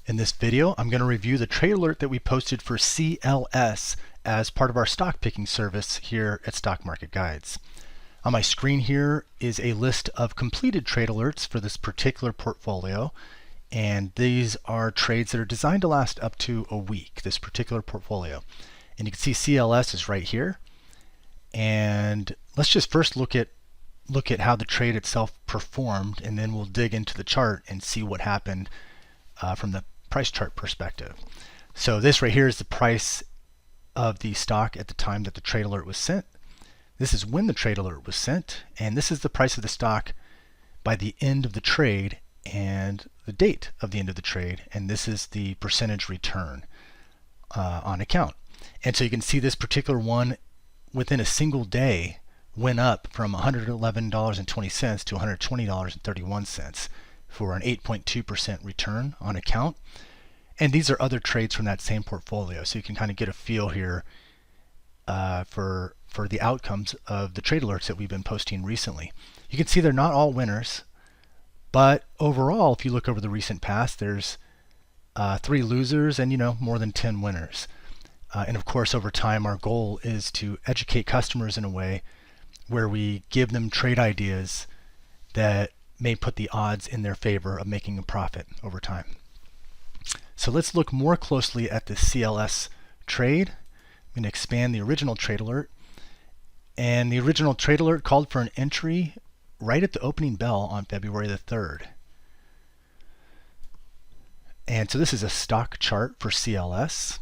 In this video, I'm going to review the trade alert that we posted for CLS as part of our stock picking service here at Stock Market Guides. On my screen here is a list of completed trade alerts for this particular portfolio, and these are trades that are designed to last up to a week, this particular portfolio. And you can see CLS is right here. And let's just first look at how the trade itself performed, and then we'll dig into the chart and see what happened from the price chart perspective. So this right here is the price of the stock at the time that the trade alert was sent. This is when the trade alert was sent, and this is the price of the stock by the end of the trade and the date of the end of the trade, and this is the percentage return on account. And so you can see this particular one within a single day went up from $111.20 to $120.31 for an 8.2% return on account. And these are other trades from that same portfolio, so you can kind of get a feel here for the outcomes of the trade alerts that we've been posting recently. You can see they're not all winners, but overall, if you look over the recent past, there's 3 losers and more than 10 winners. And of course, over time, our goal is to educate customers in a way where we give them trade ideas that may put the odds in their favor of making a profit over time. So let's look more closely at the CLS trade. I'm going to expand the original trade alert. And the original trade alert called for an entry right at the opening bell on February the 3rd. And so this is a stock chart for CLS.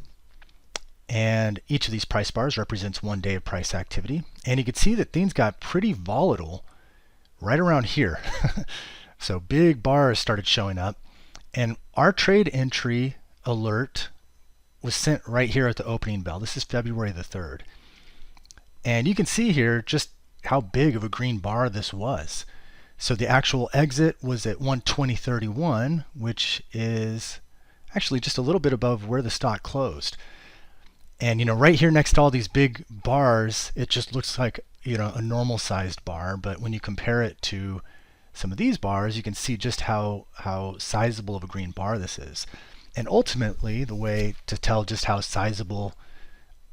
And each of these price bars represents 1 day of price activity. And you can see that things got pretty volatile right around here. So big bars started showing up, and our trade entry alert was sent right here at the opening bell. This is February the 3rd. And you can see here just how big of a green bar this was. So the actual exit was at 120.31, which is actually just a little bit above where the stock closed. And right here next to all these big bars, it just looks like a normal sized bar, but when you compare it to some of these bars, you can see just how sizable of a green bar this is. And ultimately, the way to tell just how sizable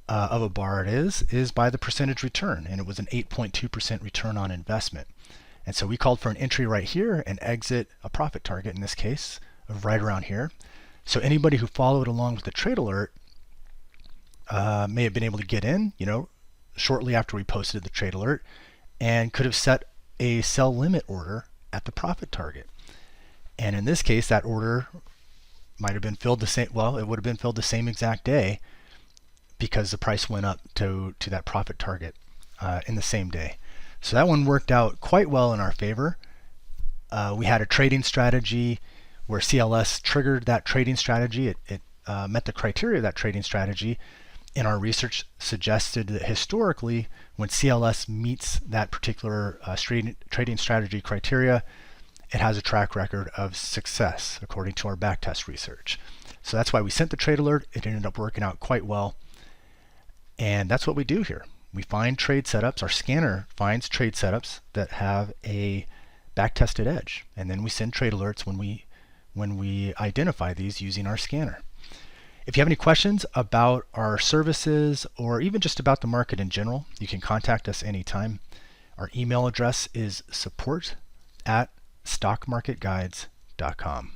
of a bar it is by the percentage return, and it was an 8.2% return on investment. And so we called for an entry right here and exit a profit target, in this case, of right around here. So anybody who followed along with the trade alert may have been able to get in, shortly after we posted the trade alert, and could have set a sell limit order at the profit target. And in this case, that order might have been filled the same, well, it would have been filled the same exact day because the price went up to that profit target in the same day. So that one worked out quite well in our favor. We had a trading strategy where CLS triggered that trading strategy. It met the criteria of that trading strategy. And our research suggested that historically, when CLS meets that particular trading strategy criteria, it has a track record of success, according to our backtest research. So that's why we sent the trade alert. It ended up working out quite well. And that's what we do here. We find trade setups. Our scanner finds trade setups that have a backtested edge. And then we send trade alerts when we identify these using our scanner. If you have any questions about our services or even just about the market in general, you can contact us anytime. Our email address is support@stockmarketguides.com.